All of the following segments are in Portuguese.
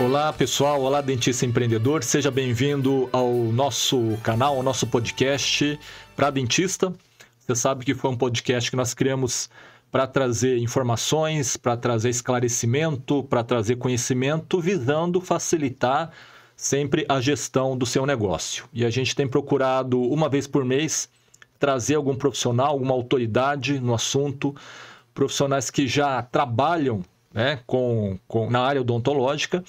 Olá pessoal, olá dentista empreendedor, seja bem-vindo ao nosso canal, ao nosso podcast para dentista. Você sabe que foi um podcast que nós criamos para trazer informações, para trazer esclarecimento, para trazer conhecimento, visando facilitar sempre a gestão do seu negócio. E a gente tem procurado, uma vez por mês, trazer algum profissional, alguma autoridade no assunto, profissionais que já trabalham, né, na área odontológica,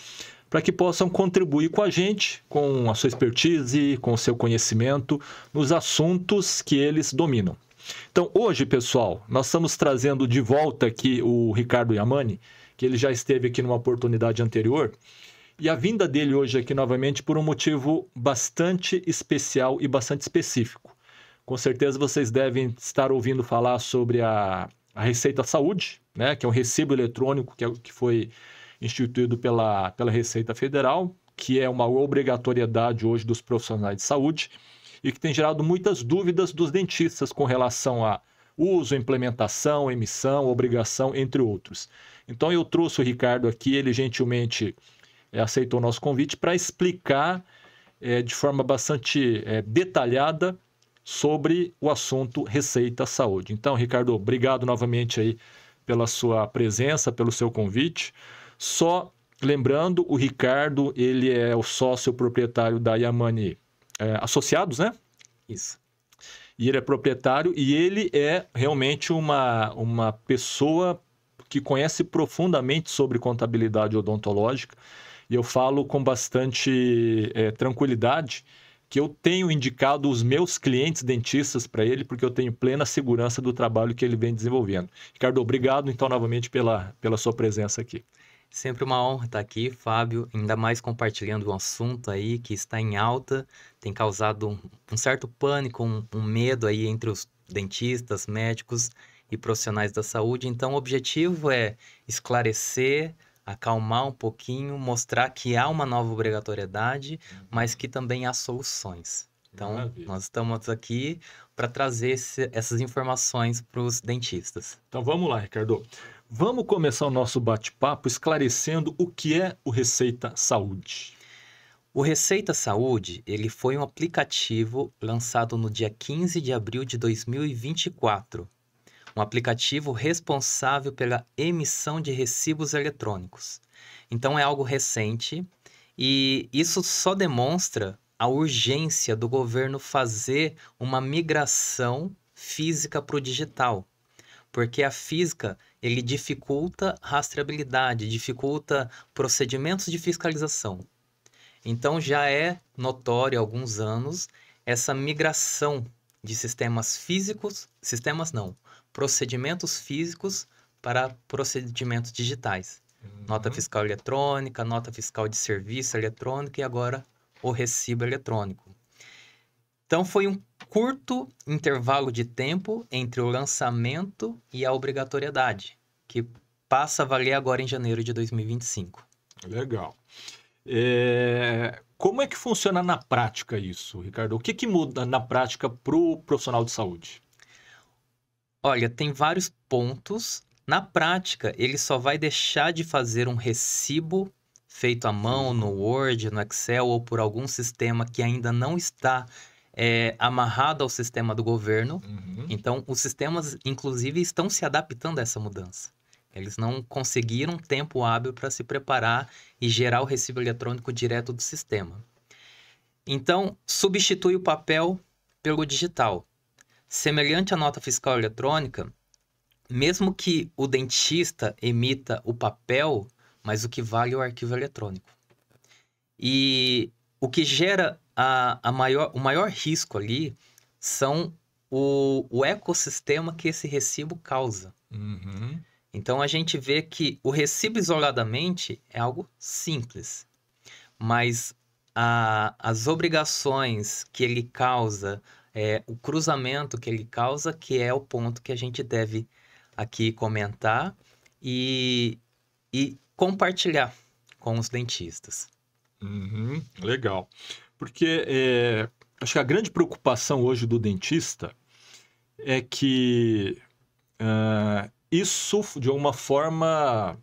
para que possam contribuir com a gente, com a sua expertise, com o seu conhecimento, nos assuntos que eles dominam. Então, hoje, pessoal, nós estamos trazendo de volta aqui o Ricardo Yamani, que ele já esteve aqui numa oportunidade anterior, e a vinda dele hoje aqui novamente por um motivo bastante especial e bastante específico. Com certeza vocês devem estar ouvindo falar sobre a Receita Saúde, né, que é um recibo eletrônico que foi instituído pela Receita Federal, que é uma obrigatoriedade hoje dos profissionais de saúde e que tem gerado muitas dúvidas dos dentistas com relação a uso, implementação, emissão, obrigação, entre outros. Então eu trouxe o Ricardo aqui, ele gentilmente aceitou o nosso convite para explicar de forma bastante detalhada sobre o assunto Receita Saúde. Então, Ricardo, obrigado novamente aí pela sua presença, pelo seu convite. Só lembrando, o Ricardo, ele é o sócio proprietário da Yamani Associados, né? Isso. E ele é proprietário e ele é realmente uma pessoa que conhece profundamente sobre contabilidade odontológica. E eu falo com bastante tranquilidade que eu tenho indicado os meus clientes dentistas para ele, porque eu tenho plena segurança do trabalho que ele vem desenvolvendo. Ricardo, obrigado então novamente pela sua presença aqui. Sempre uma honra estar aqui, Fábio, ainda mais compartilhando um assunto aí que está em alta, tem causado um certo pânico, um medo aí entre os dentistas, médicos e profissionais da saúde. Então, o objetivo é esclarecer, acalmar um pouquinho, mostrar que há uma nova obrigatoriedade, mas que também há soluções. Então, Maravilha. Nós estamos aqui para trazer essas informações para os dentistas. Então vamos lá, Ricardo. Vamos começar o nosso bate-papo esclarecendo o que é o Receita Saúde. O Receita Saúde, ele foi um aplicativo lançado no dia 15 de abril de 2024. Um aplicativo responsável pela emissão de recibos eletrônicos. Então é algo recente e isso só demonstra a urgência do governo fazer uma migração física para o digital. Porque a física, ele dificulta rastreabilidade, dificulta procedimentos de fiscalização. Então já é notório há alguns anos essa migração de procedimentos físicos para procedimentos digitais. Nota fiscal eletrônica, nota fiscal de serviço eletrônico e agora o recibo eletrônico. Então foi um curto intervalo de tempo entre o lançamento e a obrigatoriedade, que passa a valer agora em janeiro de 2025. Legal. Como é que funciona na prática isso, Ricardo? O que muda na prática para o profissional de saúde? Olha, tem vários pontos. Na prática, ele só vai deixar de fazer um recibo feito à mão, no Word, no Excel ou por algum sistema que ainda não está amarrado ao sistema do governo. Então, os sistemas, inclusive, estão se adaptando a essa mudança. Eles não conseguiram tempo hábil para se preparar e gerar o recibo eletrônico direto do sistema. Então, substitui o papel pelo digital. Semelhante à nota fiscal eletrônica, mesmo que o dentista emita o papel, mas o que vale é o arquivo eletrônico. E o que gera o maior risco ali são o ecossistema que esse recibo causa. Então, a gente vê que o recibo isoladamente é algo simples, mas as obrigações que ele causa, o cruzamento que ele causa, que é o ponto que a gente deve aqui comentar e compartilhar com os dentistas. Legal. Porque acho que a grande preocupação hoje do dentista é que isso, de alguma forma,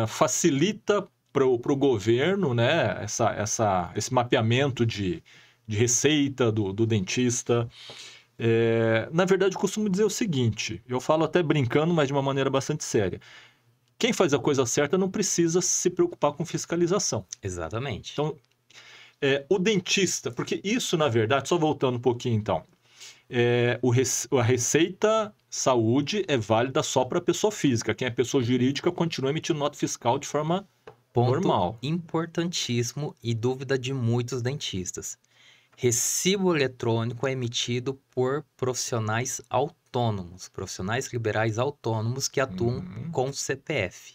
facilita para o governo, né, esse mapeamento de receita do dentista. Na verdade, eu costumo dizer o seguinte, eu falo até brincando, mas de uma maneira bastante séria. Quem faz a coisa certa não precisa se preocupar com fiscalização. Exatamente. Então, o dentista, porque isso, na verdade, só voltando um pouquinho então, a Receita Saúde é válida só para a pessoa física. Quem é pessoa jurídica continua emitindo nota fiscal de forma normal. Importantíssimo e dúvida de muitos dentistas. Recibo eletrônico é emitido por profissionais autônomos, profissionais liberais autônomos que atuam com CPF.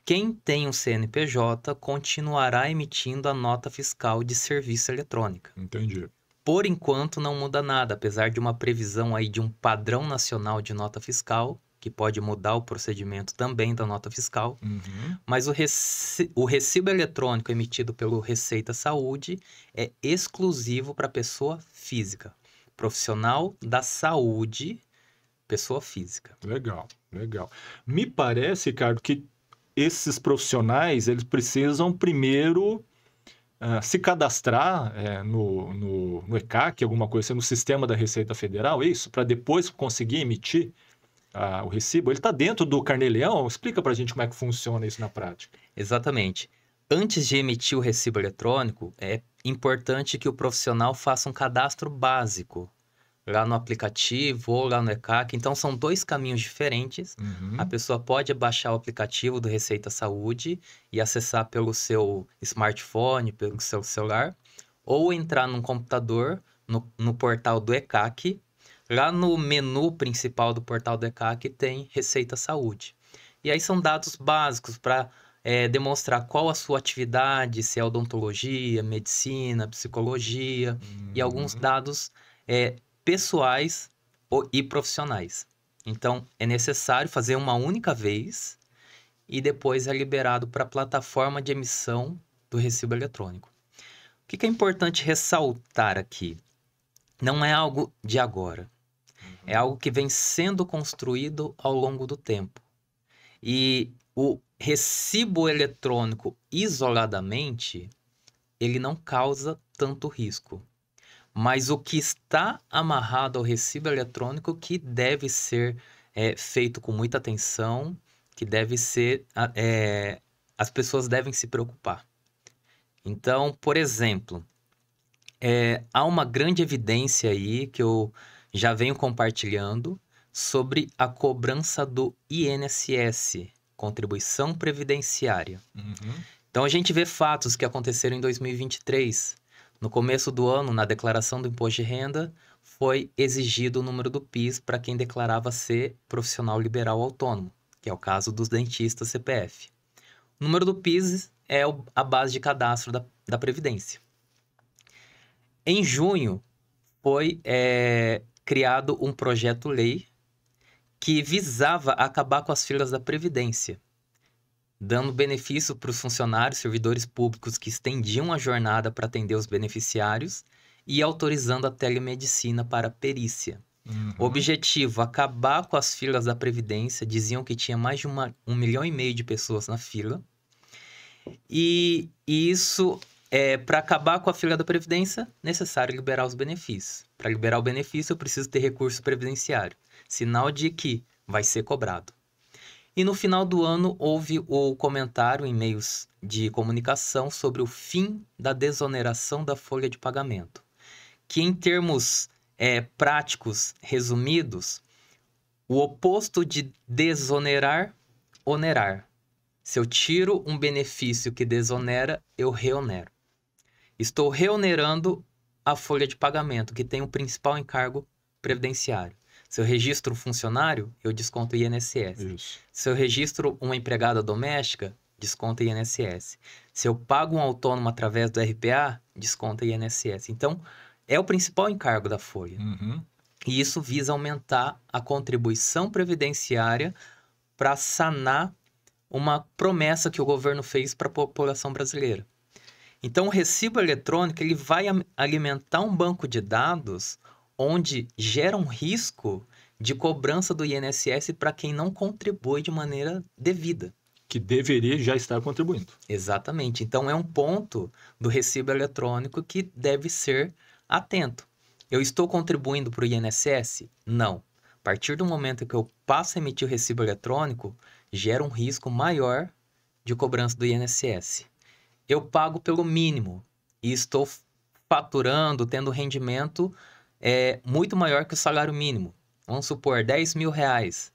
Quem tem um CNPJ continuará emitindo a nota fiscal de serviço eletrônica. Entendi. Por enquanto não muda nada, apesar de uma previsão aí de um padrão nacional de nota fiscal, que pode mudar o procedimento também da nota fiscal. Mas o recibo eletrônico emitido pelo Receita Saúde é exclusivo para pessoa física. Profissional da saúde, pessoa física. Legal. Me parece, Ricardo, que esses profissionais, eles precisam primeiro se cadastrar no ECAC, alguma coisa assim, no sistema da Receita Federal, é isso? Para depois conseguir emitir o recibo. Ele está dentro do Carnê-Leão? Explica para a gente como é que funciona isso na prática. Exatamente. Antes de emitir o recibo eletrônico, é importante que o profissional faça um cadastro básico lá no aplicativo ou lá no ECAC. Então, são 2 caminhos diferentes. A pessoa pode baixar o aplicativo do Receita Saúde e acessar pelo seu smartphone, pelo seu celular, ou entrar num computador, no portal do ECAC. Lá no menu principal do portal do ECAC tem Receita Saúde. E aí são dados básicos para demonstrar qual a sua atividade, se é odontologia, medicina, psicologia, e alguns dados pessoais e profissionais. Então, é necessário fazer uma única vez e depois é liberado para a plataforma de emissão do recibo eletrônico. O que é importante ressaltar aqui? Não é algo de agora. É algo que vem sendo construído ao longo do tempo. E o recibo eletrônico, isoladamente, ele não causa tanto risco. Mas o que está amarrado ao recibo eletrônico que deve ser feito com muita atenção, que deve ser... as pessoas devem se preocupar. Então, por exemplo, há uma grande evidência aí que eu já venho compartilhando sobre a cobrança do INSS, Contribuição Previdenciária. Então, a gente vê fatos que aconteceram em 2023. No começo do ano, na declaração do imposto de renda, foi exigido o número do PIS para quem declarava ser profissional liberal autônomo, que é o caso dos dentistas CPF. O número do PIS é a base de cadastro da Previdência. Em junho, foi criado um projeto-lei que visava acabar com as filas da Previdência, dando benefício para os funcionários, servidores públicos que estendiam a jornada para atender os beneficiários e autorizando a telemedicina para perícia. O objetivo, acabar com as filas da Previdência. Diziam que tinha mais de 1,5 milhão de pessoas na fila. E isso, para acabar com a fila da Previdência, necessário liberar os benefícios. Para liberar o benefício, eu preciso ter recurso previdenciário. Sinal de que vai ser cobrado. E no final do ano, houve o comentário em meios de comunicação sobre o fim da desoneração da folha de pagamento. Que em termos práticos, resumidos, o oposto de desonerar, onerar. Se eu tiro um benefício que desonera, eu reonero. Estou reonerando a folha de pagamento, que tem o principal encargo previdenciário. Se eu registro um funcionário, eu desconto o INSS. Isso. Se eu registro uma empregada doméstica, desconta o INSS. Se eu pago um autônomo através do RPA, desconta o INSS. Então, é o principal encargo da folha. E isso visa aumentar a contribuição previdenciária para sanar uma promessa que o governo fez para a população brasileira. Então, o recibo eletrônico ele vai alimentar um banco de dados onde gera um risco de cobrança do INSS para quem não contribui de maneira devida. que deveria já estar contribuindo. Exatamente. Então, é um ponto do recibo eletrônico que deve ser atento. Eu estou contribuindo para o INSS? Não. A partir do momento que eu passo a emitir o recibo eletrônico, gera um risco maior de cobrança do INSS. Eu pago pelo mínimo e estou faturando, tendo rendimento muito maior que o salário mínimo. Vamos supor, R$10.000.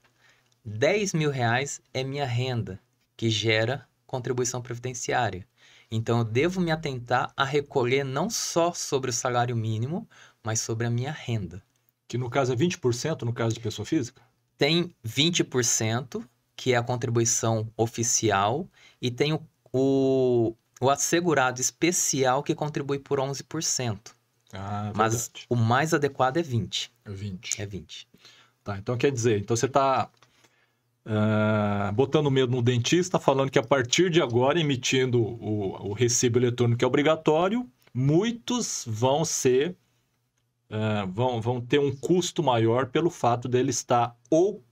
R$10.000 é minha renda, que gera contribuição previdenciária. Então, eu devo me atentar a recolher não só sobre o salário mínimo, mas sobre a minha renda. Que no caso é 20% no caso de pessoa física? Tem 20%, que é a contribuição oficial, e tem o assegurado especial, que contribui por 11%. Mas verdade. o mais adequado é 20%. É 20%. É 20%. Tá, então quer dizer, então você está botando medo no dentista, falando que a partir de agora, emitindo o recibo eletrônico que é obrigatório, muitos vão ser, vão ter um custo maior pelo fato dele estar, ou,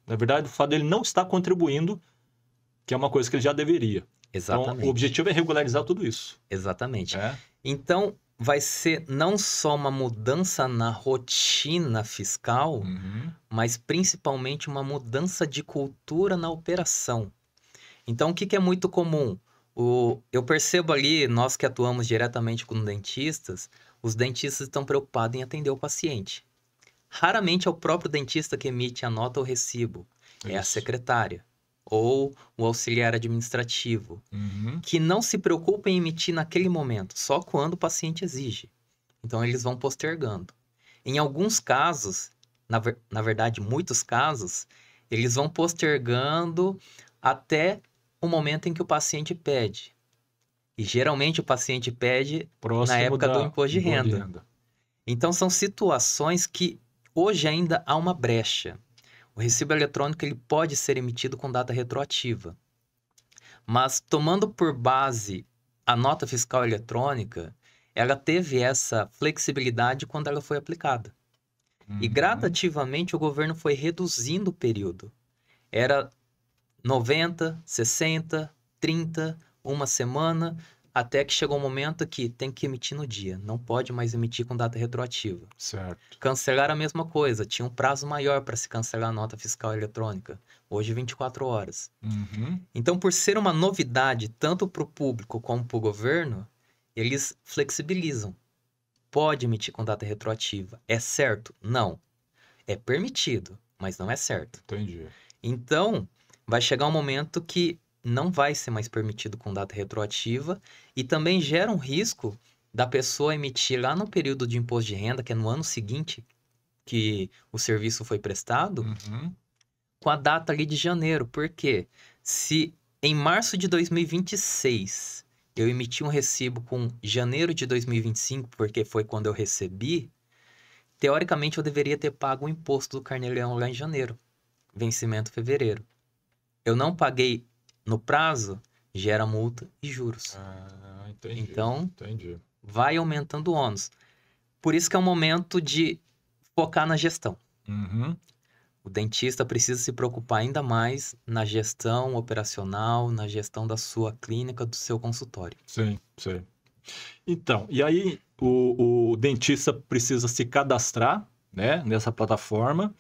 na verdade, o fato dele não estar contribuindo, que é uma coisa que ele já deveria. Exatamente. Então, o objetivo é regularizar tudo isso. Exatamente. Então, vai ser não só uma mudança na rotina fiscal, mas principalmente uma mudança de cultura na operação. Então, o que é muito comum? Eu percebo ali, nós que atuamos diretamente com dentistas, os dentistas estão preocupados em atender o paciente. Raramente é o próprio dentista que emite a nota ou recibo. É a secretária ou o auxiliar administrativo, que não se preocupa em emitir naquele momento, só quando o paciente exige. Então, eles vão postergando. Em alguns casos, na verdade, muitos casos, eles vão postergando até o momento em que o paciente pede. E, geralmente, o paciente pede na época do imposto de renda. Então, são situações que hoje ainda há uma brecha. O recibo eletrônico ele pode ser emitido com data retroativa. Mas, tomando por base a nota fiscal eletrônica, ela teve essa flexibilidade quando ela foi aplicada. E, gradativamente, o governo foi reduzindo o período. Era 90, 60, 30, uma semana, até que chegou um momento que tem que emitir no dia. Não pode mais emitir com data retroativa. Certo. Cancelar a mesma coisa. Tinha um prazo maior para se cancelar a nota fiscal eletrônica. Hoje, 24 horas. Então, por ser uma novidade, tanto para o público como para o governo, eles flexibilizam. Pode emitir com data retroativa. É certo? Não. É permitido, mas não é certo. Entendi. Então, vai chegar um momento que não vai ser mais permitido com data retroativa e também gera um risco da pessoa emitir lá no período de imposto de renda, que é no ano seguinte que o serviço foi prestado, com a data ali de janeiro. Por quê? Se em março de 2026 eu emiti um recibo com janeiro de 2025, porque foi quando eu recebi, teoricamente eu deveria ter pago o imposto do Carnê-Leão lá em janeiro, vencimento fevereiro. Eu não paguei no prazo, gera multa e juros. Entendi. Então, vai aumentando o ônus. Por isso que é um momento de focar na gestão. O dentista precisa se preocupar ainda mais na gestão operacional, na gestão da sua clínica, do seu consultório. Sim. Então, e aí o dentista precisa se cadastrar, né, nessa plataforma,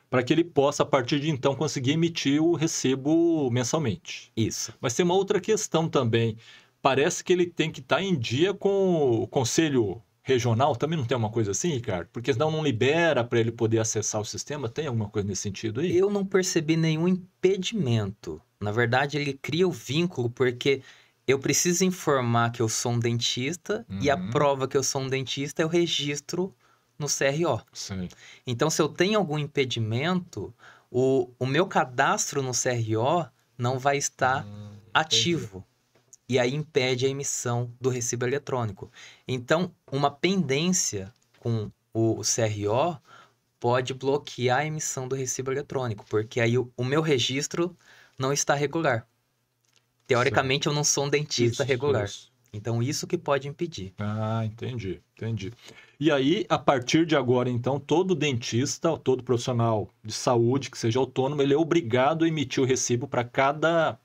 para que ele possa, a partir de então, conseguir emitir o recibo mensalmente. Isso. Mas tem uma outra questão também. Parece que ele tem que estar em dia com o Conselho Regional. Também não tem uma coisa assim, Ricardo? Porque senão não libera para ele poder acessar o sistema. Tem alguma coisa nesse sentido aí? Eu não percebi nenhum impedimento. Na verdade, ele cria o vínculo porque eu preciso informar que eu sou um dentista e a prova que eu sou um dentista é o registro no CRO. Sim. Então, se eu tenho algum impedimento, o meu cadastro no CRO não vai estar ativo. Entendi. E aí impede a emissão do recibo eletrônico. Então, uma pendência com o CRO pode bloquear a emissão do recibo eletrônico, porque aí o meu registro não está regular. Teoricamente, eu não sou um dentista regular. Então, isso que pode impedir. Entendi. E aí, a partir de agora, então, todo dentista, todo profissional de saúde que seja autônomo, ele é obrigado a emitir o recibo para cada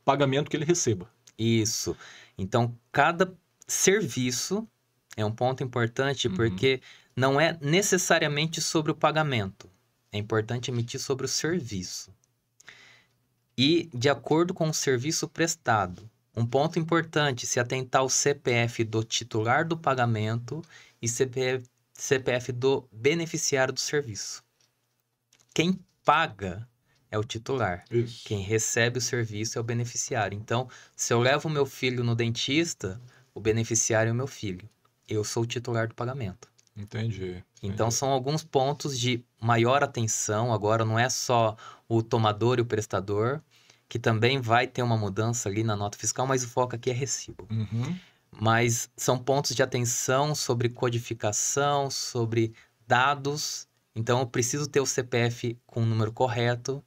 pagamento que ele receba. Isso. Então, cada serviço é um ponto importante, porque não é necessariamente sobre o pagamento. É importante emitir sobre o serviço. E de acordo com o serviço prestado. Um ponto importante, se atentar ao CPF do titular do pagamento e CPF do beneficiário do serviço. Quem paga é o titular. Isso. Quem recebe o serviço é o beneficiário. Então, se eu levo o meu filho no dentista, o beneficiário é o meu filho. Eu sou o titular do pagamento. Entendi. Então, são alguns pontos de maior atenção. Agora, não é só o tomador e o prestador, que também vai ter uma mudança ali na nota fiscal, mas o foco aqui é recibo. Mas são pontos de atenção sobre codificação, sobre dados. Então, eu preciso ter o CPF com o número correto.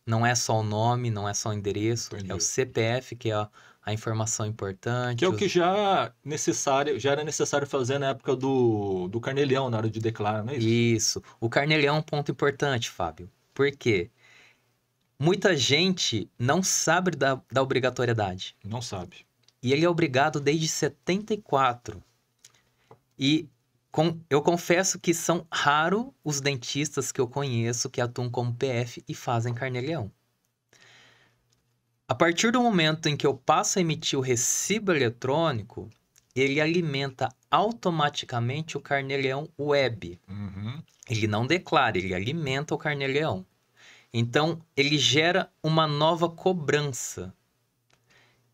Não é só o nome, não é só o endereço. Entendi. É o CPF, que é a informação importante. Que é o que já era necessário fazer na época do Carnê-Leão, na hora de declarar, não é isso? Isso. O Carnê-Leão é um ponto importante, Fábio. Por quê? Muita gente não sabe da obrigatoriedade. Não sabe. E ele é obrigado desde 74. E eu confesso que são raros os dentistas que eu conheço que atuam como PF e fazem Carnê-Leão. A partir do momento em que eu passo a emitir o recibo eletrônico, ele alimenta automaticamente o Carnê-Leão web. Ele não declara, ele alimenta o Carnê-Leão. Então, ele gera uma nova cobrança.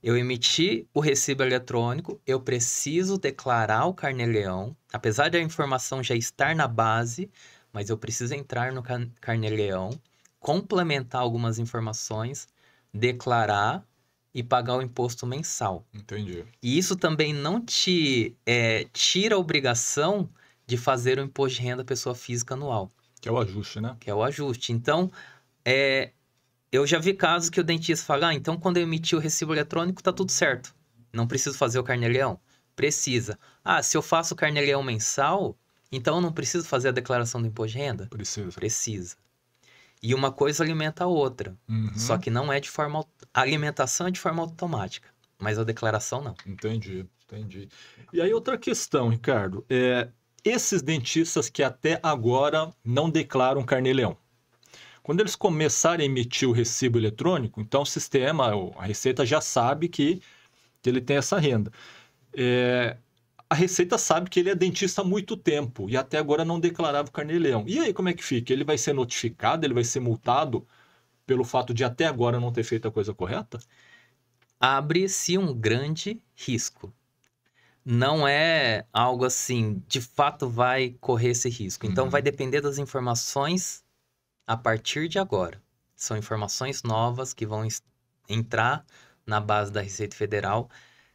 Eu emiti o recibo eletrônico, eu preciso declarar o Carnê-Leão, apesar da informação já estar na base, mas eu preciso entrar no Carnê-Leão, complementar algumas informações, declarar e pagar o imposto mensal. Entendi. E isso também não te tira a obrigação de fazer o imposto de renda pessoa física anual. Que é o ajuste, né? Que é o ajuste. Então, eu já vi casos que o dentista fala, então quando eu emitir o recibo eletrônico tá tudo certo. Não preciso fazer o Carnê-Leão? Precisa. Se eu faço o Carnê-Leão mensal, então eu não preciso fazer a declaração do imposto de renda? Precisa. Precisa. E uma coisa alimenta a outra. Só que não é de forma... A alimentação é de forma automática, mas a declaração não. Entendi. E aí outra questão, Ricardo, esses dentistas que até agora não declaram Carnê-Leão, quando eles começarem a emitir o recibo eletrônico, então o sistema, a Receita já sabe que ele tem essa renda. A Receita sabe que ele é dentista há muito tempo e até agora não declarava o Carnê-Leão. E aí como é que fica? Ele vai ser notificado, ele vai ser multado pelo fato de até agora não ter feito a coisa correta? Abre-se um grande risco. Não é algo assim, de fato vai correr esse risco. Então vai depender das informações a partir de agora. São informações novas que vão entrar na base da Receita Federal.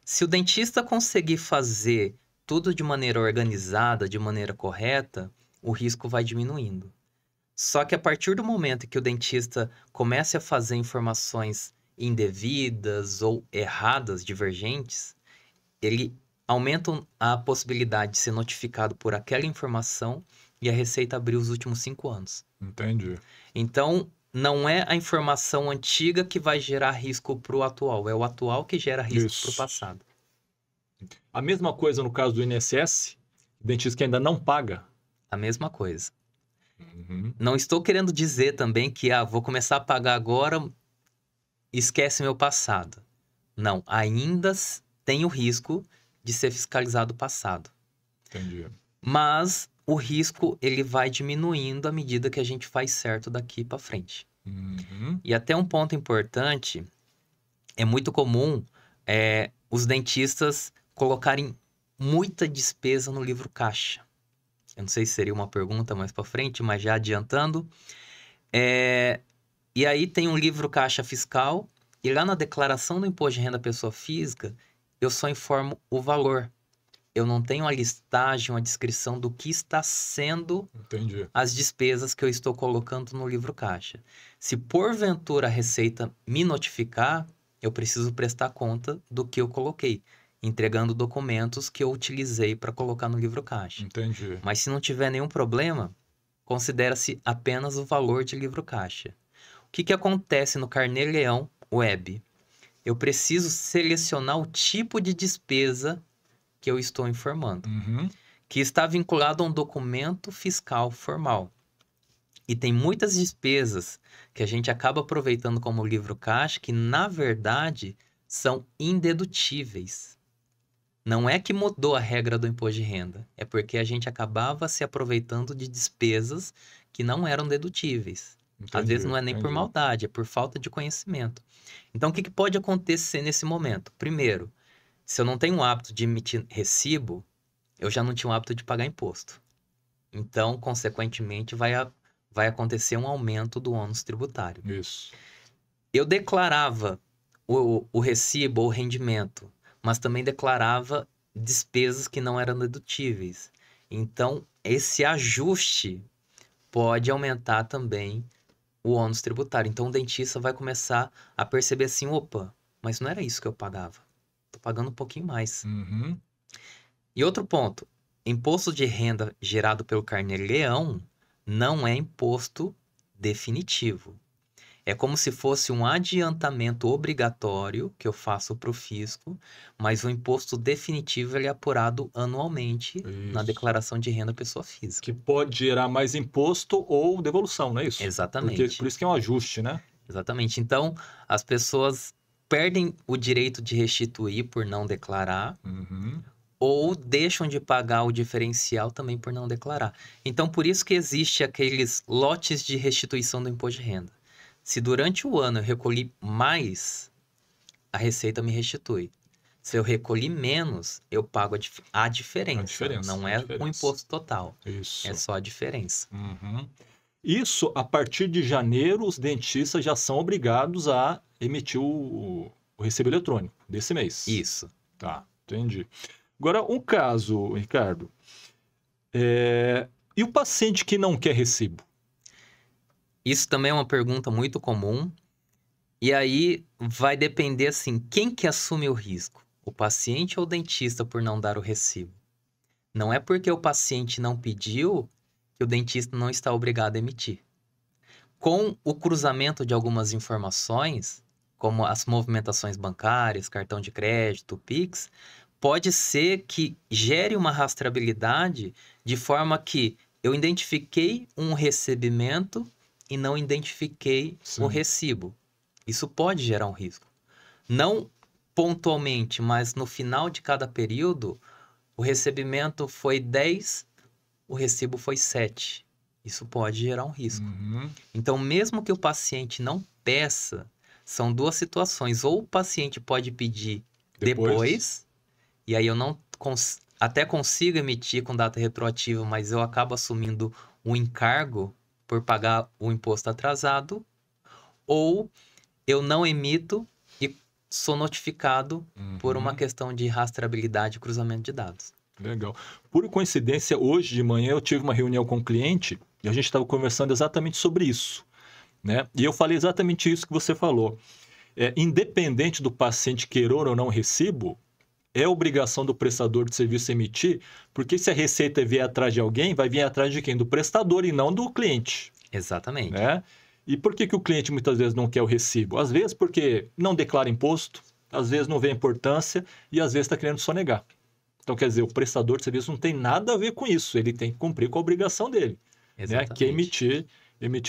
Se o dentista conseguir fazer tudo de maneira organizada, de maneira correta, o risco vai diminuindo. Só que a partir do momento que o dentista comece a fazer informações indevidas ou erradas, divergentes, ele aumenta a possibilidade de ser notificado por aquela informação e a Receita abriu os últimos 5 anos. Entendi. Então, não é a informação antiga que vai gerar risco para o atual, é o atual que gera risco para o passado. A mesma coisa no caso do INSS, dentista que ainda não paga? A mesma coisa. Não estou querendo dizer também que vou começar a pagar agora, esquece meu passado. Não, ainda tem o risco de ser fiscalizado o passado. Entendi. Mas o risco ele vai diminuindo à medida que a gente faz certo daqui para frente. E até um ponto importante, é muito comum os dentistas colocarem muita despesa no livro caixa. Eu não sei se seria uma pergunta mais para frente, mas já adiantando. E aí tem um livro caixa fiscal e lá na declaração do imposto de renda pessoa física, eu só informo o valor. Eu não tenho a listagem, a descrição do que está sendo as despesas que eu estou colocando no livro caixa. Se porventura a Receita me notificar, eu preciso prestar conta do que eu coloquei, entregando documentos que eu utilizei para colocar no livro caixa. Entendi. Mas se não tiver nenhum problema, considera-se apenas o valor de livro caixa. O que acontece no Carnê-Leão web? eu preciso selecionar o tipo de despesa que eu estou informando, que está vinculado a um documento fiscal formal. E tem muitas despesas que a gente acaba aproveitando como livro caixa que, na verdade, são indedutíveis. Não é que mudou a regra do imposto de renda, é porque a gente acabava se aproveitando de despesas que não eram dedutíveis. Às vezes não é nem por maldade, é por falta de conhecimento. Então, o que pode acontecer nesse momento? Primeiro, se eu não tenho o hábito de emitir recibo, eu já não tinha o hábito de pagar imposto. Então, consequentemente, vai acontecer um aumento do ônus tributário. Isso. Eu declarava o recibo ou o rendimento, mas também declarava despesas que não eram dedutíveis. Então, esse ajuste pode aumentar também o ônus tributário. Então, o dentista vai começar a perceber assim, opa, mas não era isso que eu pagava. Estou pagando um pouquinho mais. E outro ponto, imposto de renda gerado pelo Carnê-Leão não é imposto definitivo. É como se fosse um adiantamento obrigatório que eu faço para o fisco, mas o imposto definitivo ele é apurado anualmente na declaração de renda pessoa física. Que pode gerar mais imposto ou devolução, não é isso? Exatamente. Por isso que é um ajuste, né? Exatamente. Então, as pessoas perdem o direito de restituir por não declarar, ou deixam de pagar o diferencial também por não declarar. Então, por isso que existe aqueles lotes de restituição do imposto de renda. Se durante o ano eu recolhi mais, a Receita me restitui. Se eu recolhi menos, eu pago a diferença. Não é o imposto total. Isso. É só a diferença. Isso, a partir de janeiro, os dentistas já são obrigados a emitir o recibo eletrônico desse mês. Isso. Tá, entendi. Agora, um caso, Ricardo. E o paciente que não quer recibo? Isso também é uma pergunta muito comum. E aí vai depender, assim, quem que assume o risco? O paciente ou o dentista por não dar o recibo? Não é porque o paciente não pediu que o dentista não está obrigado a emitir. Com o cruzamento de algumas informações, como as movimentações bancárias, cartão de crédito, Pix, pode ser que gere uma rastreabilidade de forma que eu identifiquei um recebimento e não identifiquei o recibo. Isso pode gerar um risco. Não pontualmente, mas no final de cada período, o recebimento foi 10, o recibo foi 7. Isso pode gerar um risco. Então, mesmo que o paciente não peça, são duas situações. Ou o paciente pode pedir depois e aí eu não até consigo emitir com data retroativa, mas eu acabo assumindo o encargo por pagar o imposto atrasado, ou eu não emito e sou notificado por uma questão de rastreabilidade e cruzamento de dados. Legal. Por coincidência, hoje de manhã eu tive uma reunião com um cliente e a gente estava conversando exatamente sobre isso, né? E eu falei exatamente isso que você falou. Independente do paciente querer ou não recibo, é obrigação do prestador de serviço emitir, porque se a Receita vier atrás de alguém, vai vir atrás de quem? Do prestador e não do cliente. Exatamente. Né? E por que o cliente muitas vezes não quer o recibo? Às vezes porque não declara imposto, às vezes não vê a importância e às vezes está querendo sonegar. Então, quer dizer, o prestador de serviço não tem nada a ver com isso, ele tem que cumprir com a obrigação dele, né? Que é emitir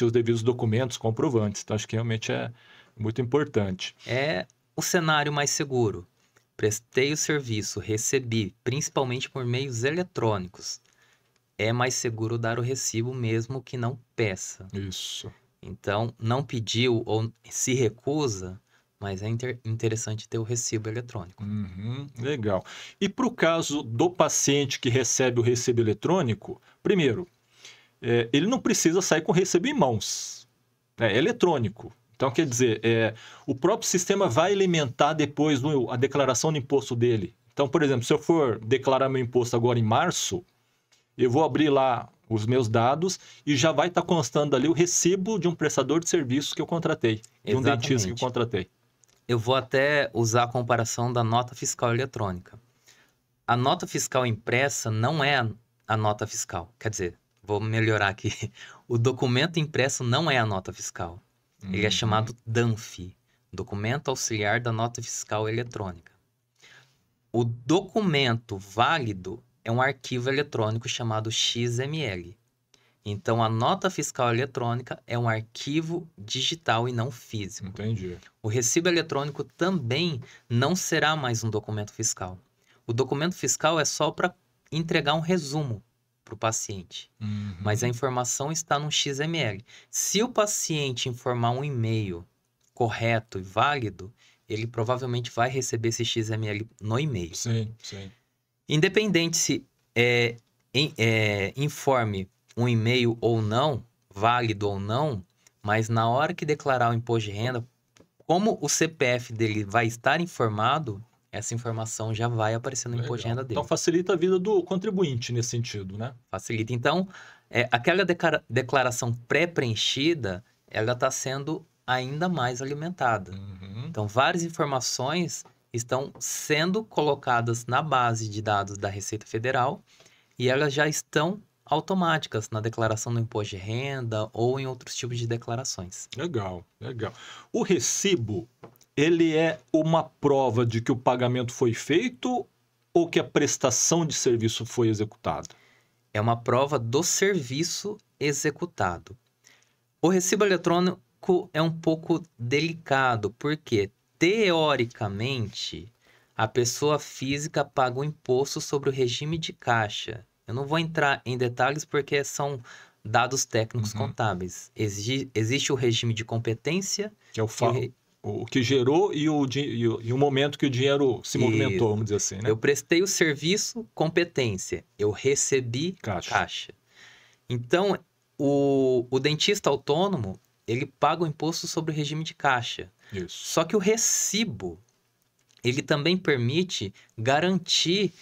os devidos documentos, comprovantes. Então, acho que realmente é muito importante. É o cenário mais seguro. Prestei o serviço, recebi, principalmente por meios eletrônicos. É mais seguro dar o recibo mesmo que não peça. Isso. Então, não pediu ou se recusa, mas é interessante ter o recibo eletrônico. Legal. E para o caso do paciente que recebe o recibo eletrônico, primeiro, ele não precisa sair com o recibo em mãos. É eletrônico. Então, quer dizer, o próprio sistema vai alimentar depois a declaração do imposto dele. Então, por exemplo, se eu for declarar meu imposto agora em março, eu vou abrir lá os meus dados e já vai estar constando ali o recibo de um prestador de serviço que eu contratei, de um dentista que eu contratei. Eu vou até usar a comparação da nota fiscal eletrônica. A nota fiscal impressa não é a nota fiscal. Quer dizer, vou melhorar aqui. O documento impresso não é a nota fiscal. Ele é chamado DANF, documento auxiliar da nota fiscal eletrônica. O documento válido é um arquivo eletrônico chamado XML. Então, a nota fiscal eletrônica é um arquivo digital e não físico. Entendi. O recibo eletrônico também não será mais um documento fiscal. O documento fiscal é só para entregar um resumo para o paciente. Mas a informação está no XML. Se o paciente informar um e-mail correto e válido, ele provavelmente vai receber esse XML no e-mail. Sim, sim. Independente se informe um e-mail ou não, válido ou não, mas na hora que declarar o imposto de renda, como o CPF dele vai estar informado, essa informação já vai aparecer no imposto de renda dele. Então facilita a vida do contribuinte nesse sentido, né? Facilita. Então, aquela declaração pré-preenchida, ela está sendo ainda mais alimentada. Então, várias informações estão sendo colocadas na base de dados da Receita Federal e elas já estão automáticas na declaração do imposto de renda ou em outros tipos de declarações. Legal, legal. O recibo, ele é uma prova de que o pagamento foi feito ou que a prestação de serviço foi executada? É uma prova do serviço executado. O recibo eletrônico é um pouco delicado, porque, teoricamente, a pessoa física paga o imposto sobre o regime de caixa. Eu não vou entrar em detalhes porque são dados técnicos contábeis. Existe o regime de competência... Que é o que gerou e o momento que o dinheiro se movimentou, vamos dizer assim, né? Eu prestei o serviço, competência. Eu recebi caixa. Então, o dentista autônomo, ele paga o imposto sobre o regime de caixa. Isso. Só que o recibo, ele também permite garantir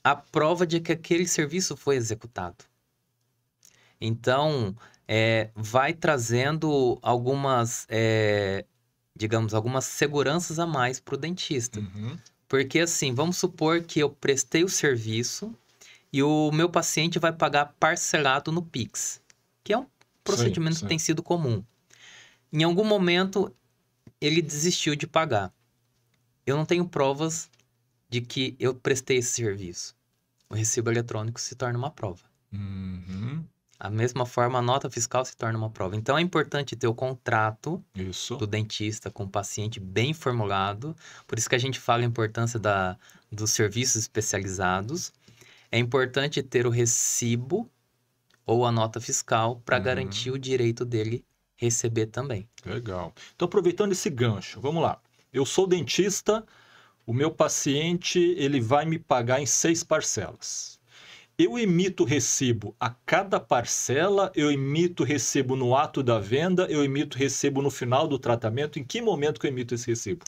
a prova de que aquele serviço foi executado. Então, vai trazendo algumas, digamos, algumas seguranças a mais para o dentista. Porque, assim, vamos supor que eu prestei o serviço e o meu paciente vai pagar parcelado no Pix, que é um procedimento que tem sido comum. Em algum momento, ele desistiu de pagar. Eu não tenho provas de que eu prestei esse serviço. O recibo eletrônico se torna uma prova. Da mesma forma, a nota fiscal se torna uma prova. Então, é importante ter o contrato do dentista com o paciente bem formulado. Por isso que a gente fala a importância dos serviços especializados. É importante ter o recibo ou a nota fiscal para garantir o direito dele receber também. Legal. Então, aproveitando esse gancho, vamos lá. Eu sou dentista, o meu paciente ele vai me pagar em 6 parcelas. Eu emito recibo a cada parcela, eu emito recibo no ato da venda, eu emito recibo no final do tratamento. Em que momento que eu emito esse recibo?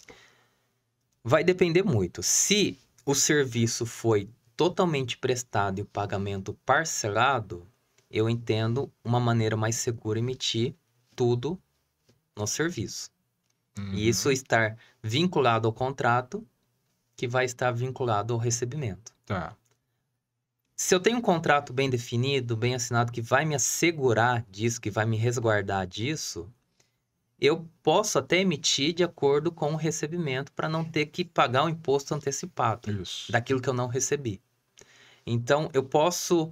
Vai depender muito. Se o serviço foi totalmente prestado e o pagamento parcelado, eu entendo uma maneira mais segura emitir tudo no serviço. E isso estar vinculado ao contrato, que vai estar vinculado ao recebimento. Tá. Se eu tenho um contrato bem definido, bem assinado, que vai me assegurar disso, que vai me resguardar disso, eu posso até emitir de acordo com o recebimento para não ter que pagar o imposto antecipado daquilo que eu não recebi. Então, eu posso...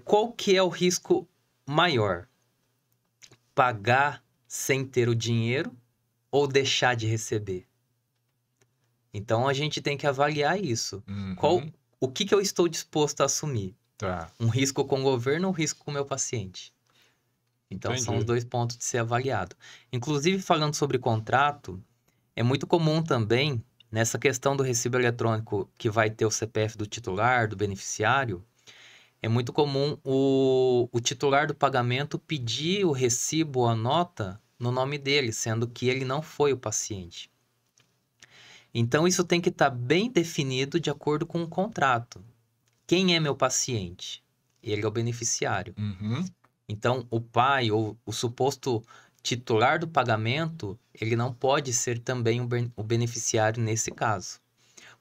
qual que é o risco maior? Pagar sem ter o dinheiro ou deixar de receber? Então, a gente tem que avaliar isso. O que eu estou disposto a assumir? Tá. Um risco com o governo ou um risco com o meu paciente? Então, são os dois pontos de ser avaliado. Inclusive, falando sobre contrato, é muito comum também, nessa questão do recibo eletrônico que vai ter o CPF do titular, do beneficiário, é muito comum o titular do pagamento pedir o recibo ou a nota no nome dele, sendo que ele não foi o paciente. Então, isso tem que estar bem definido de acordo com o contrato. Quem é meu paciente? Ele é o beneficiário. Então, o pai ou o suposto titular do pagamento, ele não pode ser também o beneficiário nesse caso.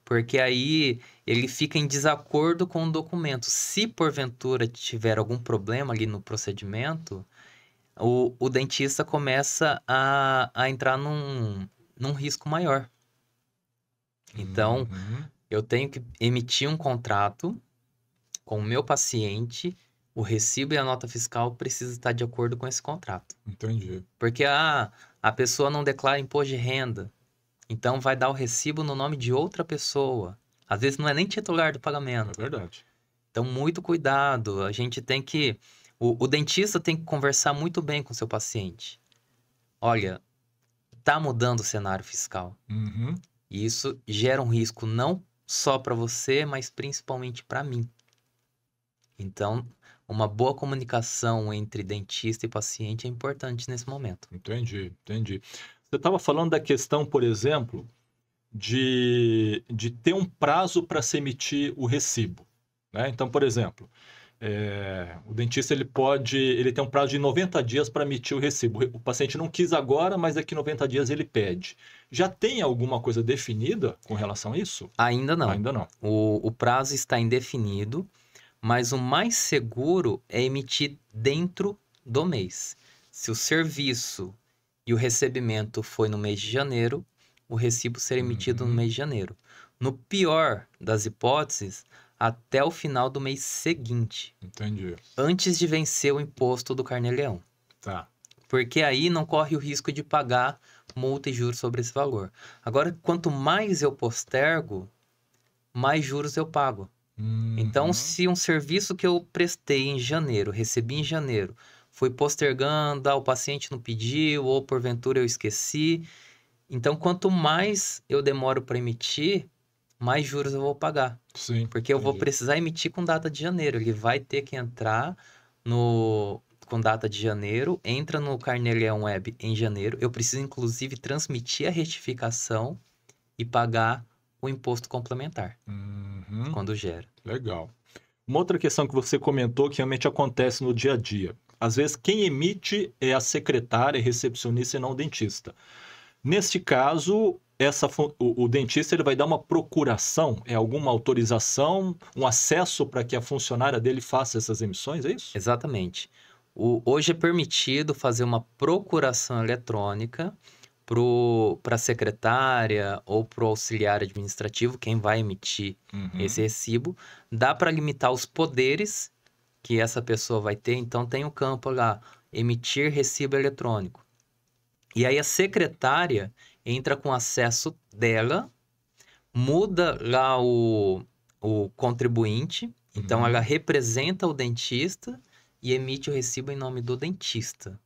Porque aí ele fica em desacordo com o documento. Se porventura tiver algum problema ali no procedimento, o dentista começa a entrar num risco maior. Então, eu tenho que emitir um contrato com o meu paciente, o recibo e a nota fiscal precisam estar de acordo com esse contrato. Entendi. Porque a pessoa não declara imposto de renda, então vai dar o recibo no nome de outra pessoa. Às vezes não é nem titular do pagamento. É verdade. Então, muito cuidado. A gente tem que... O dentista tem que conversar muito bem com o seu paciente. Olha, tá mudando o cenário fiscal. E isso gera um risco não só para você, mas principalmente para mim. Então, uma boa comunicação entre dentista e paciente é importante nesse momento. Entendi. Você estava falando da questão, por exemplo, de ter um prazo para se emitir o recibo, né? Então, por exemplo, o dentista ele tem um prazo de 90 dias para emitir o recibo. O paciente não quis agora, mas daqui 90 dias ele pede. Já tem alguma coisa definida com relação a isso? Ainda não. Ainda não. O prazo está indefinido, mas o mais seguro é emitir dentro do mês. Se o serviço e o recebimento foi no mês de janeiro, o recibo será emitido no mês de janeiro. No pior das hipóteses, até o final do mês seguinte. Entendi. Antes de vencer o imposto do Carnê-Leão. Tá. Porque aí não corre o risco de pagar multa e juros sobre esse valor. Agora, quanto mais eu postergo, mais juros eu pago. Então, se um serviço que eu prestei em janeiro, recebi em janeiro, foi postergando, o paciente não pediu, ou porventura eu esqueci. Então, quanto mais eu demoro para emitir, mais juros eu vou pagar. Sim. Porque eu vou precisar emitir com data de janeiro. Ele vai ter que entrar com data de janeiro, entra no Carnê-Leão Web em janeiro. Eu preciso, inclusive, transmitir a retificação e pagar o imposto complementar quando gera. Legal. Uma outra questão que você comentou que realmente acontece no dia a dia. Às vezes, quem emite é a secretária, recepcionista e não o dentista. Neste caso, o dentista ele vai dar uma procuração, alguma autorização, um acesso para que a funcionária dele faça essas emissões, é isso? Exatamente. Hoje é permitido fazer uma procuração eletrônica para a secretária ou para o auxiliar administrativo, quem vai emitir esse recibo. Dá para limitar os poderes que essa pessoa vai ter. Então, tem o campo lá, emitir recibo eletrônico. E aí, a secretária entra com acesso dela, muda lá o contribuinte. Então, ela representa o dentista e emite o recibo em nome do dentista.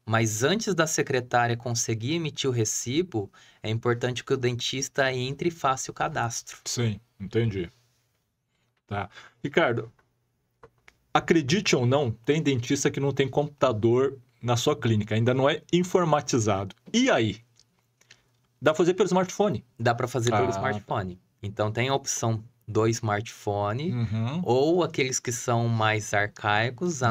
Mas antes da secretária conseguir emitir o recibo, é importante que o dentista entre e faça o cadastro. Sim, entendi. Tá. Ricardo, acredite ou não, tem dentista que não tem computador na sua clínica, ainda não é informatizado. E aí? Dá para fazer pelo smartphone? Dá para fazer pelo smartphone. Então, tem a opção do smartphone, ou aqueles que são mais arcaicos,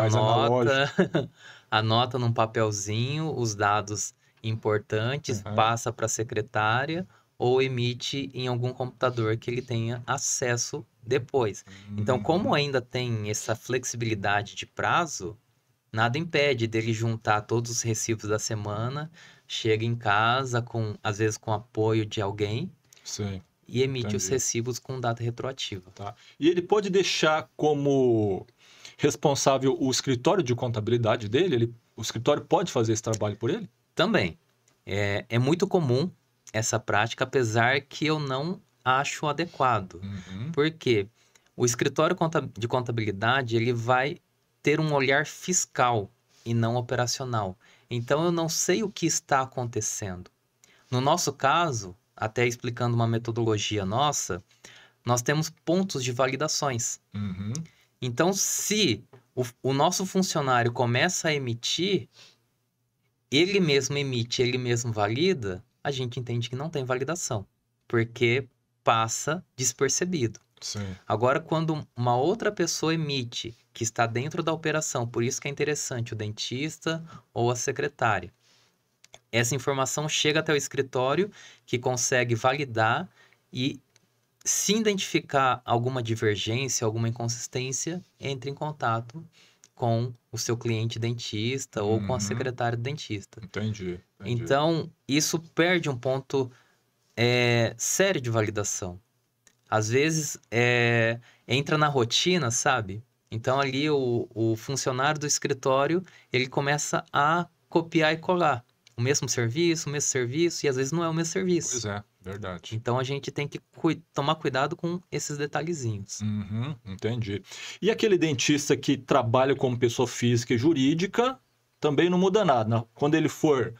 anota num papelzinho os dados importantes, passa para a secretária ou emite em algum computador que ele tenha acesso depois. Então, como ainda tem essa flexibilidade de prazo, nada impede dele juntar todos os recibos da semana, chega em casa, às vezes com apoio de alguém, Sim. E emite os recibos com data retroativa. Tá. E ele pode deixar como responsável o escritório de contabilidade dele? O escritório pode fazer esse trabalho por ele? Também. É muito comum essa prática, apesar que eu não acho adequado. Porque o escritório de contabilidade ele vai ter um olhar fiscal e não operacional. Então, eu não sei o que está acontecendo. No nosso caso, até explicando uma metodologia nossa, nós temos pontos de validações. Então, se o nosso funcionário começa a emitir, ele mesmo emite, ele mesmo valida, a gente entende que não tem validação, porque passa despercebido. Sim. Agora, quando uma outra pessoa emite, que está dentro da operação, por isso que é interessante o dentista ou a secretária, essa informação chega até o escritório, que consegue validar e, se identificar alguma divergência, alguma inconsistência, entre em contato com o seu cliente dentista ou com a secretária do dentista. Entendi. Então, isso perde um ponto sério de validação. Às vezes, entra na rotina, sabe? Então, ali, o funcionário do escritório, ele começa a copiar e colar. O mesmo serviço, e às vezes não é o mesmo serviço. Pois é, verdade. Então, a gente tem que tomar cuidado com esses detalhezinhos. Entendi. E aquele dentista que trabalha como pessoa física e jurídica, também não muda nada. Quando ele for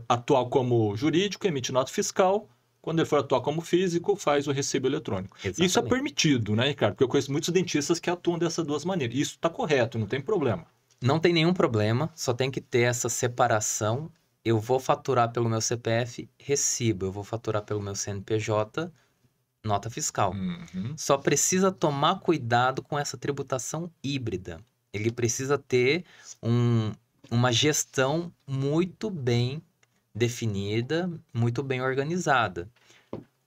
atuar como jurídico, emite nota fiscal. Quando ele for atuar como físico, faz o recibo eletrônico. Exatamente. Isso é permitido, né, Ricardo? Porque eu conheço muitos dentistas que atuam dessas duas maneiras. Isso está correto, não tem problema. Não tem nenhum problema, só tem que ter essa separação. Eu vou faturar pelo meu CPF, recibo. Eu vou faturar pelo meu CNPJ, nota fiscal. Só precisa tomar cuidado com essa tributação híbrida. Ele precisa ter uma gestão muito bem definida, muito bem organizada.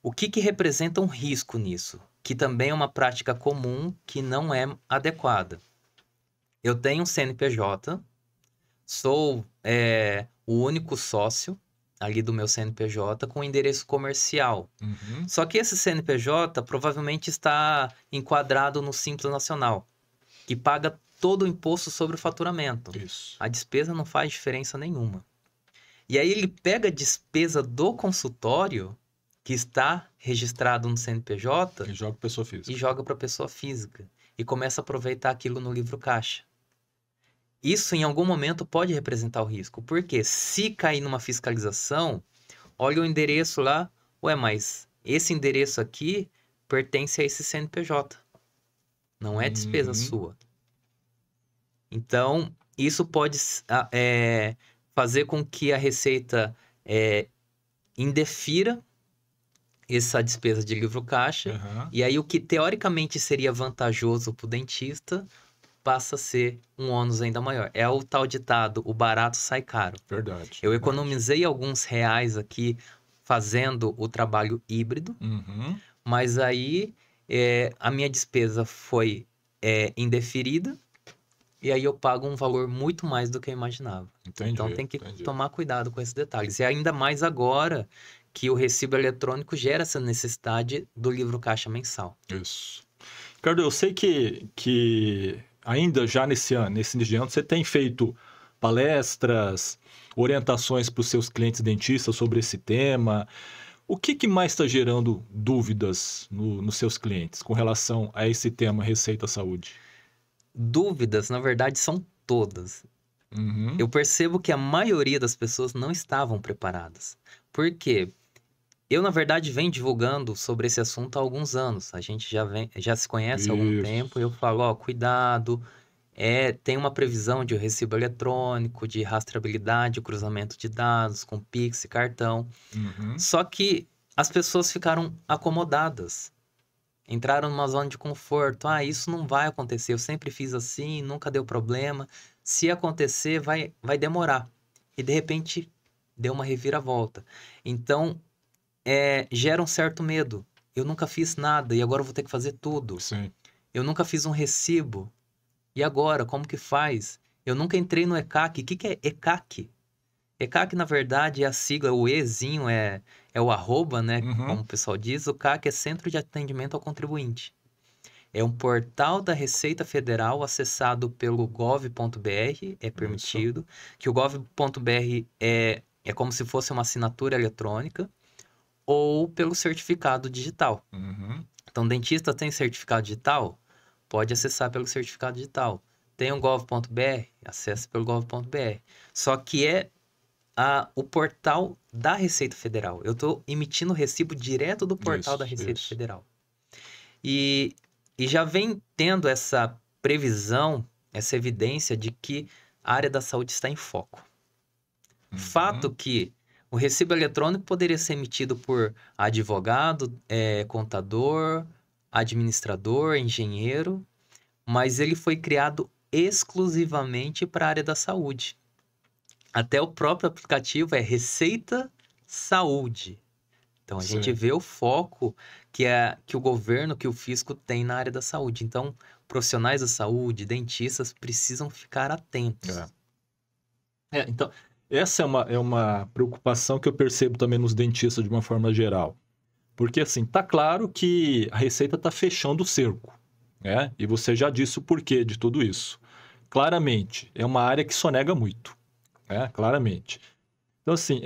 O que representa um risco nisso? Que também é uma prática comum que não é adequada. Eu tenho um CNPJ, sou o único sócio ali do meu CNPJ com endereço comercial. Só que esse CNPJ provavelmente está enquadrado no Simples Nacional, que paga todo o imposto sobre o faturamento. Isso. A despesa não faz diferença nenhuma. E aí ele pega a despesa do consultório, que está registrado no CNPJ, E joga para pessoa física. E joga para pessoa física. E começa a aproveitar aquilo no livro caixa. Isso, em algum momento, pode representar o risco. Porque se cair numa fiscalização, olha o endereço lá. Ué, mas esse endereço aqui pertence a esse CNPJ. Não é despesa sua. Então, isso pode fazer com que a Receita indefira essa despesa de livro caixa. E aí, o que teoricamente seria vantajoso para o dentista passa a ser um ônus ainda maior. É o tal ditado, o barato sai caro. Verdade. Eu economizei alguns reais aqui fazendo o trabalho híbrido, mas aí a minha despesa foi indeferida e aí eu pago um valor muito mais do que eu imaginava. Então tem que tomar cuidado com esses detalhes. E ainda mais agora que o recibo eletrônico gera essa necessidade do livro caixa mensal. Isso. Ricardo, eu sei que ainda já nesse início de ano, você tem feito palestras, orientações para os seus clientes dentistas sobre esse tema. O que mais está gerando dúvidas nos seus clientes com relação a esse tema Receita Saúde? Dúvidas, na verdade, são todas. Eu percebo que a maioria das pessoas não estavam preparadas. Por quê? Eu, na verdade, venho divulgando sobre esse assunto há alguns anos. A gente já se conhece há algum tempo. Eu falo, cuidado, tem uma previsão de recibo eletrônico, de rastreabilidade, cruzamento de dados com Pix e cartão. Só que as pessoas ficaram acomodadas. Entraram numa zona de conforto. Isso não vai acontecer. Eu sempre fiz assim, nunca deu problema. Se acontecer, vai demorar. E, de repente, deu uma reviravolta. Então, gera um certo medo. Eu nunca fiz nada e agora eu vou ter que fazer tudo. Sim. Eu nunca fiz um recibo. E agora, como que faz? Eu nunca entrei no ECAC. O que é ECAC? ECAC, na verdade, é a sigla, o Ezinho é o arroba, né? Como o pessoal diz. O CAC é Centro de Atendimento ao Contribuinte. É um portal da Receita Federal acessado pelo gov.br, é permitido. Isso. Que o gov.br é como se fosse uma assinatura eletrônica ou pelo certificado digital. Então, dentista tem certificado digital? Pode acessar pelo certificado digital. Tem o gov.br? Acesse pelo gov.br. Só que é o portal da Receita Federal. Eu estou emitindo recibo direto do portal da Receita Federal. E já vem tendo essa previsão, essa evidência de que a área da saúde está em foco. Fato que o recibo eletrônico poderia ser emitido por advogado, contador, administrador, engenheiro, mas ele foi criado exclusivamente para a área da saúde. Até o próprio aplicativo é Receita Saúde. Então, a gente vê o foco que o governo, que o fisco tem na área da saúde. Então, profissionais da saúde, dentistas, precisam ficar atentos. Então, essa é uma preocupação que eu percebo também nos dentistas de uma forma geral. Porque, assim, tá claro que a Receita está fechando o cerco, né? E você já disse o porquê de tudo isso. Claramente, é uma área que sonega muito, né? Claramente. Então, assim,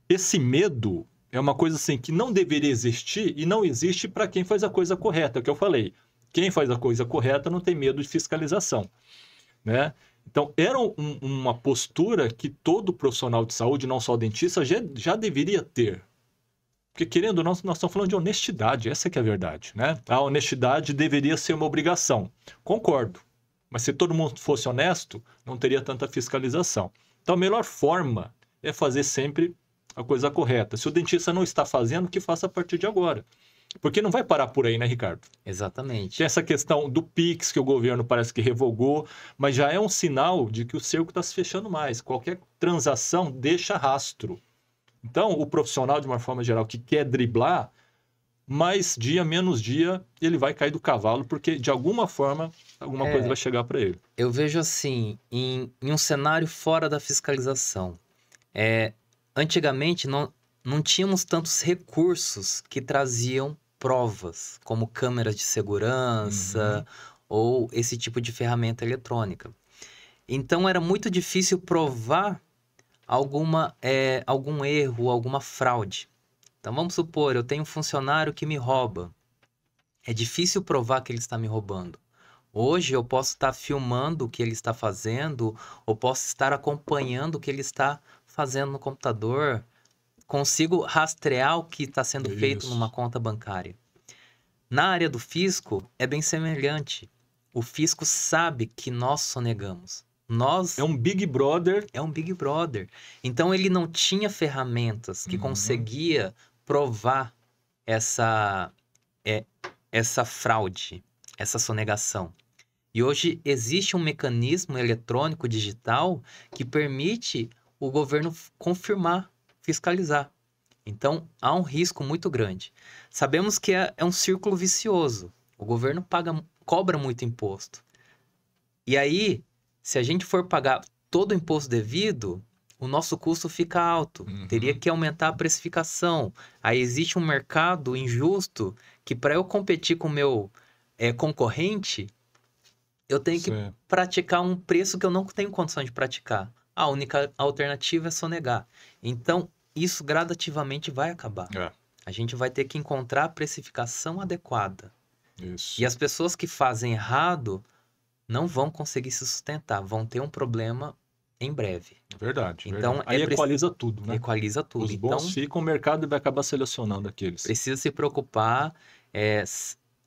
esse medo é uma coisa assim que não deveria existir e não existe para quem faz a coisa correta, é o que eu falei. Quem faz a coisa correta não tem medo de fiscalização, né? Então, era uma postura que todo profissional de saúde, não só dentista, já deveria ter. Porque, querendo ou não, nós estamos falando de honestidade, essa que é a verdade, né? A honestidade deveria ser uma obrigação. Concordo. Mas se todo mundo fosse honesto, não teria tanta fiscalização. Então, a melhor forma é fazer sempre a coisa correta. Se o dentista não está fazendo, que faça a partir de agora. Porque não vai parar por aí, né, Ricardo? Exatamente. Tem essa questão do Pix, que o governo parece que revogou, mas já é um sinal de que o cerco está se fechando mais. Qualquer transação deixa rastro. Então, o profissional, de uma forma geral, que quer driblar, mais dia, menos dia, ele vai cair do cavalo, porque, de alguma forma, alguma coisa vai chegar para ele. Eu vejo assim, em um cenário fora da fiscalização. Antigamente, não tínhamos tantos recursos que traziam provas, como câmeras de segurança ou esse tipo de ferramenta eletrônica. Então, era muito difícil provar algum erro, alguma fraude. Então, vamos supor, eu tenho um funcionário que me rouba. É difícil provar que ele está me roubando. Hoje, eu posso estar filmando o que ele está fazendo, ou posso estar acompanhando o que ele está fazendo no computador. Consigo rastrear o que está sendo feito numa conta bancária. Na área do fisco, é bem semelhante. O fisco sabe que nós sonegamos. É um Big Brother. É um Big Brother. Então, ele não tinha ferramentas que conseguia provar essa fraude, essa sonegação. E hoje existe um mecanismo eletrônico digital que permite o governo confirmar, fiscalizar. Então, há um risco muito grande. Sabemos que é um círculo vicioso. O governo cobra muito imposto. E aí, se a gente for pagar todo o imposto devido, o nosso custo fica alto. Teria que aumentar a precificação. Aí existe um mercado injusto que, para eu competir com o meu concorrente, eu tenho que praticar um preço que eu não tenho condição de praticar. A única alternativa é sonegar. Então, isso gradativamente vai acabar. A gente vai ter que encontrar a precificação adequada. Isso. E as pessoas que fazem errado não vão conseguir se sustentar, vão ter um problema em breve. Verdade. Então, aí equaliza tudo, né? Equaliza tudo. Os bons ficam, o mercado vai acabar selecionando aqueles. Precisa se preocupar.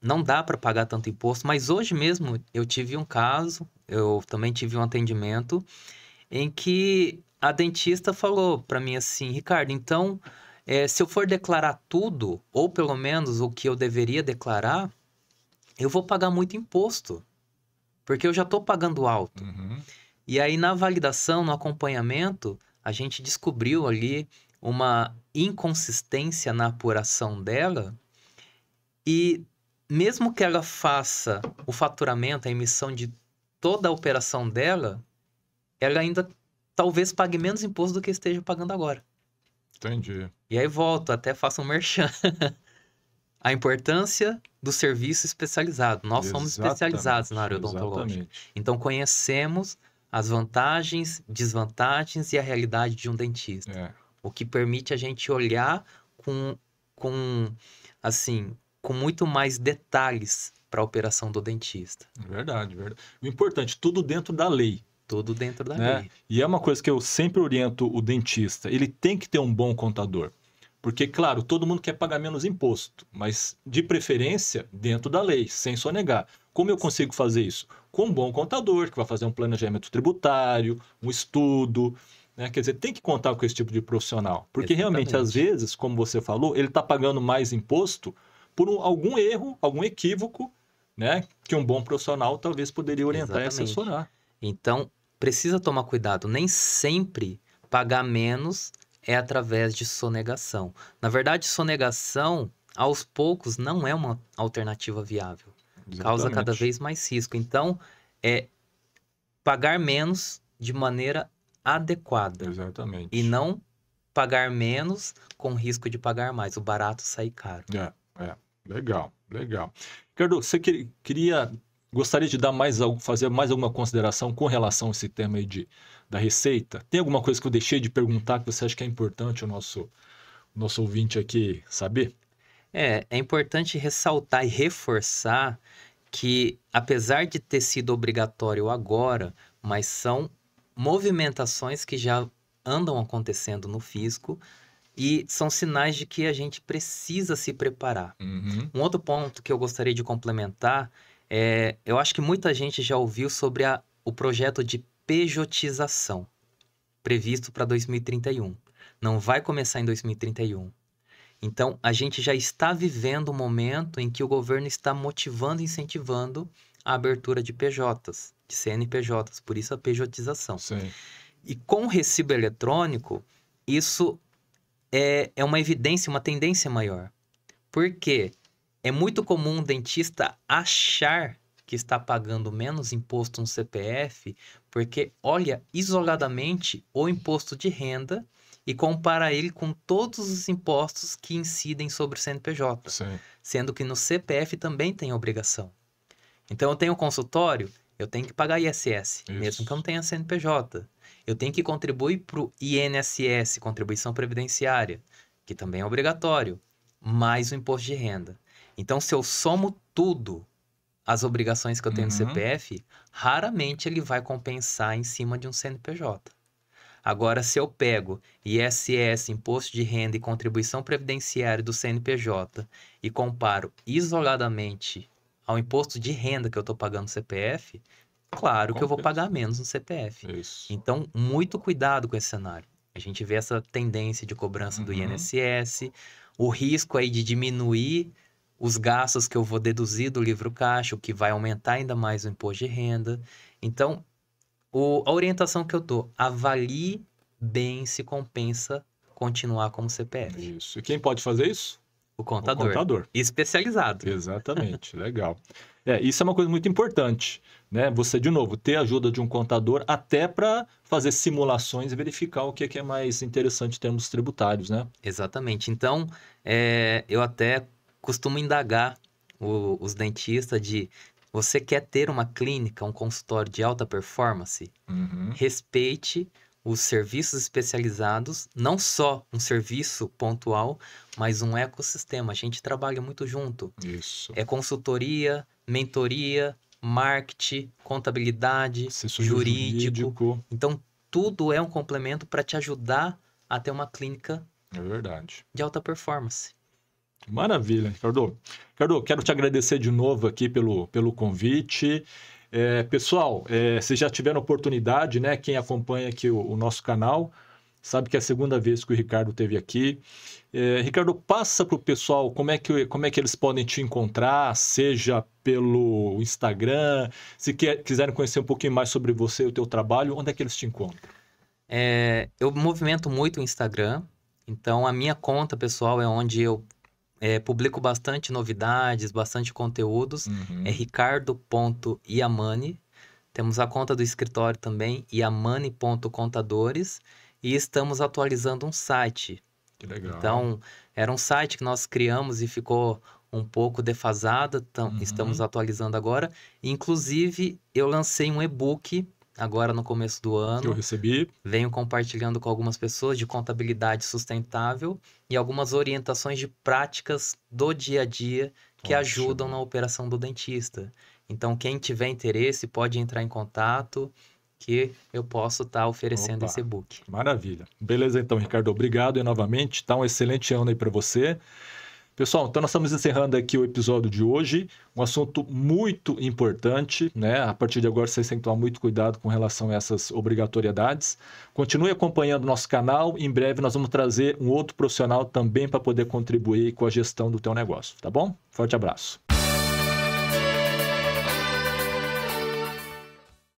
Não dá para pagar tanto imposto, mas hoje mesmo eu tive um caso, eu também tive um atendimento, em que a dentista falou para mim assim, Ricardo, então, se eu for declarar tudo, ou pelo menos o que eu deveria declarar, eu vou pagar muito imposto, porque eu já estou pagando alto. E aí, na validação, no acompanhamento, a gente descobriu ali uma inconsistência na apuração dela, e mesmo que ela faça o faturamento, a emissão de toda a operação dela, ela ainda talvez pague menos imposto do que esteja pagando agora. Entendi. E aí volto, até faço um merchan. A importância do serviço especializado. Nós somos especializados na área odontológica. Então, conhecemos as vantagens, desvantagens e a realidade de um dentista. O que permite a gente olhar com muito mais detalhes para a operação do dentista. Verdade. O importante, tudo dentro da lei. Tudo dentro da lei. E é uma coisa que eu sempre oriento o dentista. Ele tem que ter um bom contador. Porque, claro, todo mundo quer pagar menos imposto, mas de preferência dentro da lei, sem sonegar. Como eu consigo fazer isso? Com um bom contador, que vai fazer um planejamento tributário, um estudo, né? Quer dizer, tem que contar com esse tipo de profissional. Porque realmente, às vezes, como você falou, ele está pagando mais imposto por algum erro, algum equívoco, né? Que um bom profissional talvez poderia orientar e assessorar. Então, precisa tomar cuidado. Nem sempre pagar menos é através de sonegação. Na verdade, sonegação, aos poucos, não é uma alternativa viável. Causa cada vez mais risco. Então, é pagar menos de maneira adequada. Exatamente. E não pagar menos com risco de pagar mais. O barato sai caro. Legal. Ricardo, você gostaria de fazer mais alguma consideração com relação a esse tema aí da receita? Tem alguma coisa que eu deixei de perguntar que você acha que é importante o nosso ouvinte aqui saber? É importante ressaltar e reforçar que, apesar de ter sido obrigatório agora, mas são movimentações que já andam acontecendo no fisco e são sinais de que a gente precisa se preparar. Um outro ponto que eu gostaria de complementar eu acho que muita gente já ouviu sobre o projeto de pejotização, previsto para 2031. Não vai começar em 2031. Então, a gente já está vivendo um momento em que o governo está motivando e incentivando a abertura de PJs, de CNPJs, por isso a pejotização. Sim. E com o recibo eletrônico, isso é uma evidência, uma tendência maior. Por quê? É muito comum um dentista achar que está pagando menos imposto no CPF porque olha isoladamente o imposto de renda e compara ele com todos os impostos que incidem sobre o CNPJ. Sim. Sendo que no CPF também tem obrigação. Então, eu tenho um consultório, eu tenho que pagar ISS, mesmo que eu não tenha CNPJ. Eu tenho que contribuir para o INSS, Contribuição Previdenciária, que também é obrigatório, mais o imposto de renda. Então, se eu somo tudo, as obrigações que eu tenho no CPF, raramente ele vai compensar em cima de um CNPJ. Agora, se eu pego ISS, Imposto de Renda e Contribuição Previdenciária do CNPJ e comparo isoladamente ao imposto de renda que eu estou pagando no CPF, claro que eu vou pagar menos no CPF. Isso. Então, muito cuidado com esse cenário. A gente vê essa tendência de cobrança do INSS, o risco aí de diminuir os gastos que eu vou deduzir do livro caixa, o que vai aumentar ainda mais o imposto de renda. Então, a orientação que eu dou, avalie bem se compensa continuar como CPF. Isso. E quem pode fazer isso? O contador. O contador. Especializado. Exatamente. Legal. Isso é uma coisa muito importante, né? Você, de novo, ter a ajuda de um contador até para fazer simulações e verificar o que é mais interessante em termos tributários, né? Exatamente. Então, eu até costumo indagar os dentistas de... Você quer ter uma clínica, um consultório de alta performance? Respeite os serviços especializados, não só um serviço pontual, mas um ecossistema. A gente trabalha muito junto. Isso. É consultoria, mentoria, marketing, contabilidade, jurídico. Então, tudo é um complemento para te ajudar a ter uma clínica de alta performance. Maravilha, Ricardo. Ricardo, quero te agradecer de novo aqui pelo convite. Pessoal, vocês já tiveram oportunidade, né? Quem acompanha aqui o nosso canal sabe que é a segunda vez que o Ricardo esteve aqui. Ricardo, passa para o pessoal como é que eles podem te encontrar, seja pelo Instagram, se quiserem conhecer um pouquinho mais sobre você e o teu trabalho, onde é que eles te encontram? Eu movimento muito o Instagram, então a minha conta pessoal é onde eu publico bastante novidades, bastante conteúdos. É ricardo.iamani. Temos a conta do escritório também, iamani.contadores. E estamos atualizando um site. Que legal. Então, era um site que nós criamos e ficou um pouco defasado. Então, estamos atualizando agora. Inclusive, eu lancei um e-book agora no começo do ano. Que eu recebi. Venho compartilhando com algumas pessoas de contabilidade sustentável e algumas orientações de práticas do dia a dia que ajudam na operação do dentista. Então, quem tiver interesse pode entrar em contato que eu posso estar oferecendo esse e-book. Maravilha. Beleza então, Ricardo. Obrigado novamente. Tá um excelente ano aí para você. Pessoal, então nós estamos encerrando aqui o episódio de hoje, um assunto muito importante, né? A partir de agora vocês têm que tomar muito cuidado com relação a essas obrigatoriedades. Continue acompanhando o nosso canal, em breve nós vamos trazer um outro profissional também para poder contribuir com a gestão do teu negócio, tá bom? Forte abraço.